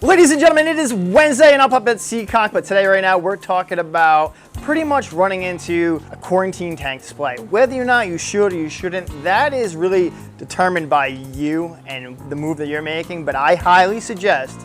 Ladies and gentlemen, it is Wednesday and I'm up at Seekonk, but today right now we're talking about pretty much running into a quarantine tank display. Whether or not you should or you shouldn't, that is really determined by you and the move that you're making, but I highly suggest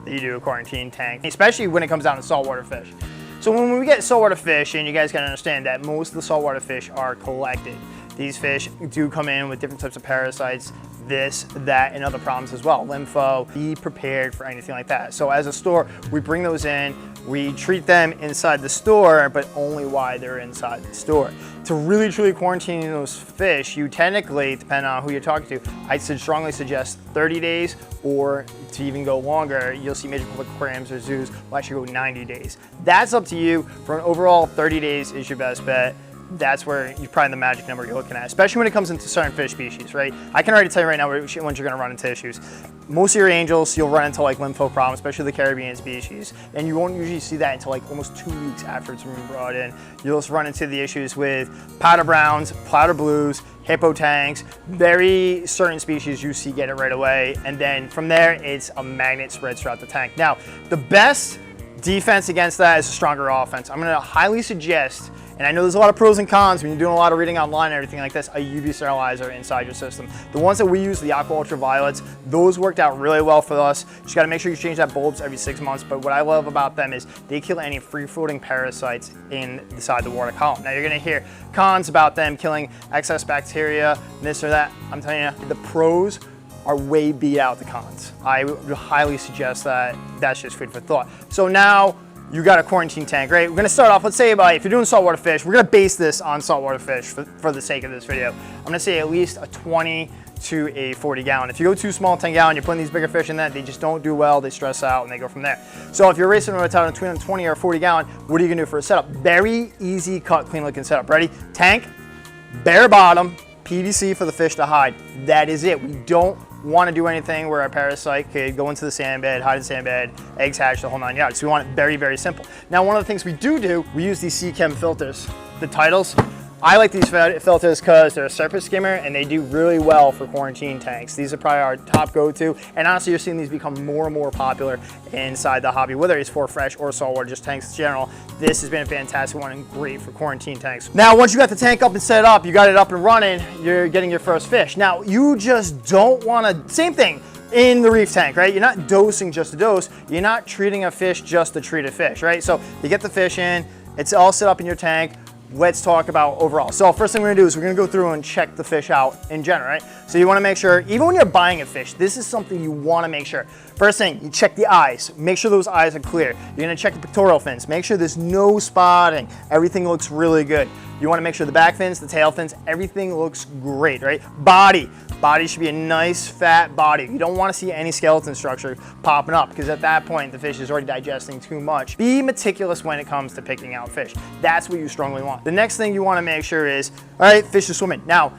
that you do a quarantine tank, especially when it comes down to saltwater fish. So when we get saltwater fish, and you guys gotta understand that most of the saltwater fish are collected. These fish do come in with different types of parasites, this, that, and other problems as well. Lympho, be prepared for anything like that. So as a store, we bring those in, we treat them inside the store, but only while they're inside the store. To really truly quarantine those fish, you technically, depending on who you're talking to, I strongly suggest 30 days or to even go longer. You'll see major public aquariums or zoos will actually go 90 days. That's up to you. For an overall 30 days is your best bet. That's where you're probably the magic number you're looking at, especially when it comes into certain fish species, right? I can already tell you right now when you're gonna run into issues. Most of your angels, you'll run into like lympho problems, especially the Caribbean species, and you won't usually see that until like almost 2 weeks after it's been brought in. You'll just run into the issues with powder browns, powder blues, hippo tanks, very certain species you see get it right away, and then from there, it's a magnet spreads throughout the tank. Now, the best defense against that is a stronger offense. I'm gonna highly suggest, and I know there's a lot of pros and cons when you're doing a lot of reading online and everything like this, a UV sterilizer inside your system. The ones that we use, the aqua ultraviolets, those worked out really well for us. You just gotta make sure you change that bulbs every 6 months, but what I love about them is they kill any free-floating parasites inside the water column. Now you're gonna hear cons about them killing excess bacteria, this or that. I'm telling you, the pros are way beat out the cons. I would highly suggest that that's just food for thought. So now, you got a quarantine tank, right? We're gonna start off, let's say if you're doing saltwater fish, we're gonna base this on saltwater fish for the sake of this video. I'm gonna say at least a 20 to a 40 gallon. If you go too small, 10 gallon, you're putting these bigger fish in that, they just don't do well, they stress out and they go from there. So if you're racing with a between a 20 or 40 gallon, what are you gonna do for a setup? Very easy cut, clean looking setup. Ready? Tank, bare bottom, PVC for the fish to hide. That is it. We don't want to do anything where a parasite could go into the sand bed, hide in the sand bed, eggs hatch, the whole 9 yards. So we want it very, very simple. Now, one of the things we do, we use these Chem Filters. The titles, I like these filters because they're a surface skimmer and they do really well for quarantine tanks. These are probably our top go-to, and honestly, you're seeing these become more and more popular inside the hobby, whether it's for fresh or saltwater, just tanks in general. This has been a fantastic one and great for quarantine tanks. Now, once you got the tank up and set up, you got it up and running, you're getting your first fish. Now, you just don't want to, same thing in the reef tank, right? You're not dosing just to dose, you're not treating a fish just to treat a fish, right? So you get the fish in, it's all set up in your tank. Let's talk about overall. So first thing we're gonna do is we're gonna go through and check the fish out in general, right? So you wanna make sure, even when you're buying a fish, this is something you wanna make sure. First thing, you check the eyes. Make sure those eyes are clear. You're gonna check the pectoral fins. Make sure there's no spotting. Everything looks really good. You wanna make sure the back fins, the tail fins, everything looks great, right? Body. Body should be a nice fat body. You don't wanna see any skeleton structure popping up because at that point, the fish is already digesting too much. Be meticulous when it comes to picking out fish. That's what you strongly want. The next thing you wanna make sure is, all right, fish is swimming. Now,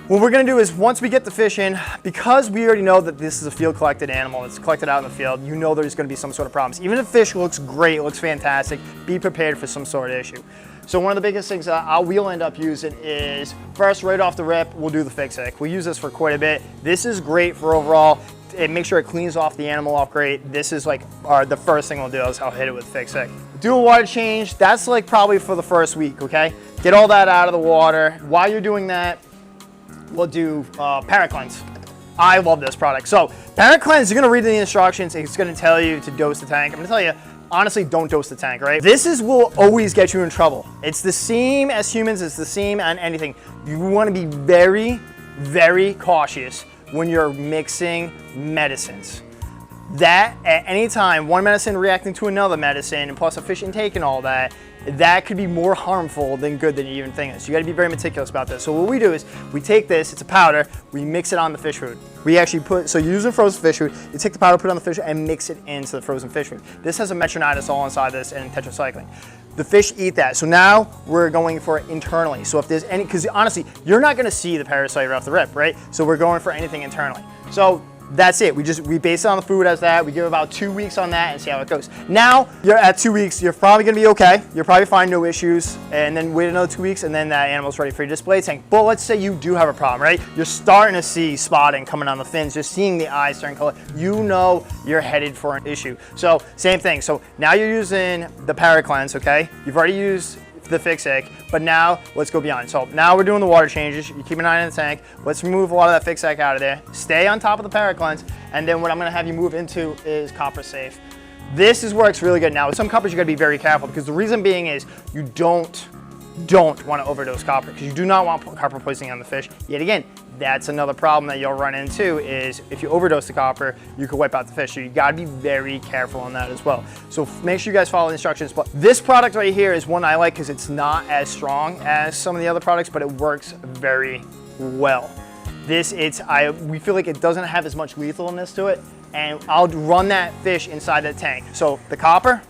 what we're gonna do is once we get the fish in, because we already know that this is a field collected animal, it's collected out in the field, you know there's gonna be some sort of problems. Even if the fish looks great, looks fantastic, be prepared for some sort of issue. So one of the biggest things that we'll end up using is, first, right off the rip, we'll do the Fix-It. We use this for quite a bit. This is great for overall, it makes sure it cleans off the animal off great. This is like the first thing we'll do is I'll hit it with Fix-It. Do a water change, that's like probably for the first week, okay? Get all that out of the water. While you're doing that, we'll do Parrot Cleanse. I love this product. So Parrot Cleanse, you're gonna read the instructions, it's gonna tell you to dose the tank. I'm gonna tell you, honestly, don't dose the tank, right? Will always get you in trouble. It's the same as humans, it's the same on anything. You wanna be very, very cautious when you're mixing medicines. That, at any time, one medicine reacting to another medicine, and plus a fish intake and all that, that could be more harmful than good than you even think. So you gotta be very meticulous about this. So what we do is, we take this, it's a powder, we mix it on the fish food. We actually put, so you're using frozen fish food, you take the powder, put it on the fish and mix it into the frozen fish food. This has a metronidazole all inside this and tetracycline. The fish eat that. So now we're going for it internally. So if there's any, because honestly, you're not gonna see the parasite right off the rip, right? So we're going for anything internally. So that's it. We base it on the food as that. We give about 2 weeks on that and see how it goes. Now you're at 2 weeks, you're probably gonna be okay. You'll probably find no issues, and then wait another 2 weeks and then that animal's ready for your display tank. But let's say you do have a problem, right? You're starting to see spotting coming on the fins, you're seeing the eyes turn color. You know you're headed for an issue. So same thing. So now you're using the Parrot Cleanse, okay? You've already used the Fix-Ic, but now let's go beyond. So now we're doing the water changes. You keep an eye on the tank. Let's remove a lot of that Fix-Ic out of there. Stay on top of the Parrot Cleanse, and then what I'm gonna have you move into is Copper Safe. This is where it's really good. Now, some coppers you gotta be very careful, because the reason being is you don't want to overdose copper, because you do not want copper poisoning on the fish. Yet again, that's another problem that you'll run into, is if you overdose the copper, you could wipe out the fish. So you got to be very careful on that as well. So make sure you guys follow the instructions. But this product right here is one I like because it's not as strong as some of the other products, but it works very well. We feel like it doesn't have as much lethalness to it, and I'll run that fish inside the tank. So the copper,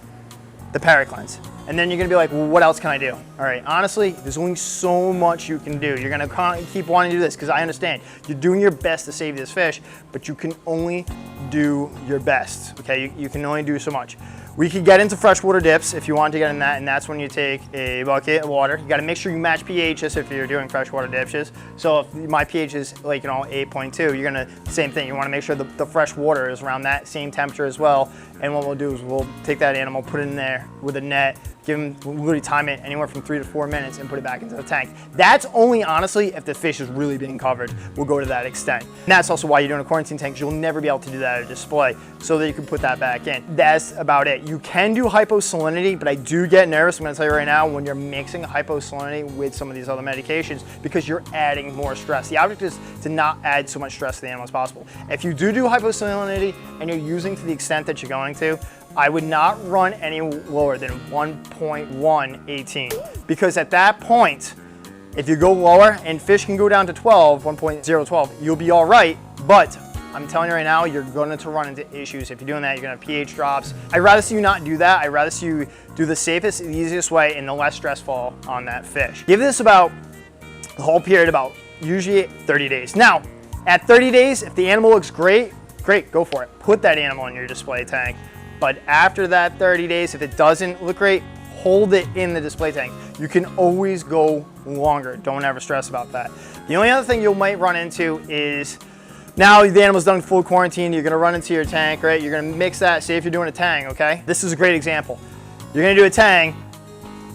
the Parrot Cleanse. And then you're gonna be like, well, what else can I do? All right, honestly, there's only so much you can do. You're gonna keep wanting to do this, because I understand. You're doing your best to save this fish, but you can only do your best, okay? You can only do so much. We could get into freshwater dips if you want to get in that, and that's when you take a bucket of water. You gotta make sure you match pHs if you're doing freshwater dips. So if my pH is 8.2, you're gonna, same thing. You wanna make sure the fresh water is around that same temperature as well. And what we'll do is we'll take that animal, put it in there with a net, we'll literally time it anywhere from 3 to 4 minutes and put it back into the tank. That's only, honestly, if the fish is really being covered, we'll go to that extent. And that's also why you're doing a quarantine tank, because you'll never be able to do that at a display, so that you can put that back in. That's about it. You can do hyposalinity, but I do get nervous, I'm gonna tell you right now, when you're mixing hyposalinity with some of these other medications, because you're adding more stress. The object is to not add so much stress to the animal as possible. If you do hyposalinity and you're using to the extent that you're going to, I would not run any lower than 1.118, because at that point, if you go lower and fish can go down to 1.012, you'll be all right. But I'm telling you right now, you're going to run into issues. If you're doing that, you're gonna have pH drops. I'd rather see you not do that. I'd rather see you do the safest, the easiest way, and the less stressful on that fish. Give this about the whole period, about usually 30 days. Now, at 30 days, if the animal looks great, go for it. Put that animal in your display tank. But after that 30 days, if it doesn't look great, hold it in the display tank. You can always go longer. Don't ever stress about that. The only other thing you might run into is, now the animal's done full quarantine, you're gonna run into your tank, right? You're gonna mix that, say if you're doing a tang, okay? This is a great example. You're gonna do a tang,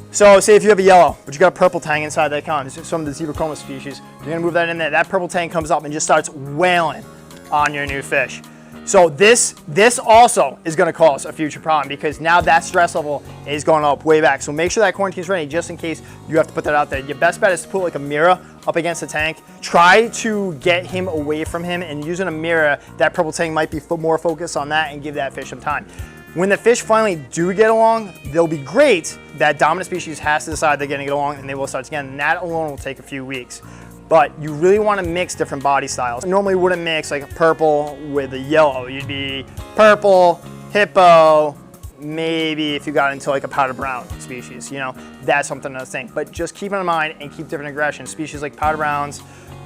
so say if you have a yellow, but you got a purple tang inside that comes, some of the zebra chroma species, you're gonna move that in there, that purple tang comes up and just starts wailing on your new fish. So this also is gonna cause a future problem, because now that stress level is going up way back. So make sure that quarantine's ready, just in case you have to put that out there. Your best bet is to put like a mirror up against the tank. Try to get him away from him, and using a mirror, that purple tang might be more focused on that, and give that fish some time. When the fish finally do get along, they'll be great. That dominant species has to decide they're gonna get along, and they will start again. And that alone will take a few weeks. But you really want to mix different body styles. Normally wouldn't mix like a purple with a yellow. You'd be purple, hippo, maybe if you got into like a powder brown species, you know, that's something to think. But just keep in mind and keep different aggressions. Species like powder browns,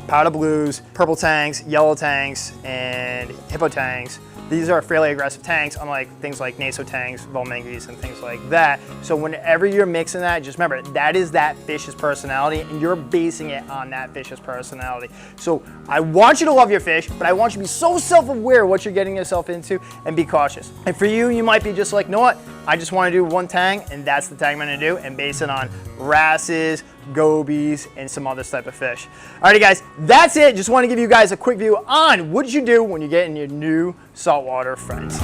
powder blues, purple tangs, yellow tangs, and hippo tangs. These are fairly aggressive tanks, unlike things like naso tangs, volmenges, and things like that. So whenever you're mixing that, just remember, that is that fish's personality, and you're basing it on that fish's personality. So I want you to love your fish, but I want you to be so self-aware of what you're getting yourself into, and be cautious. And for you, you might be just like, you know what? I just want to do one tang, and that's the tang I'm going to do, and base it on wrasses, gobies, and some other type of fish. Alrighty guys, that's it. Just want to give you guys a quick view on what you do when you get in your new saltwater friends.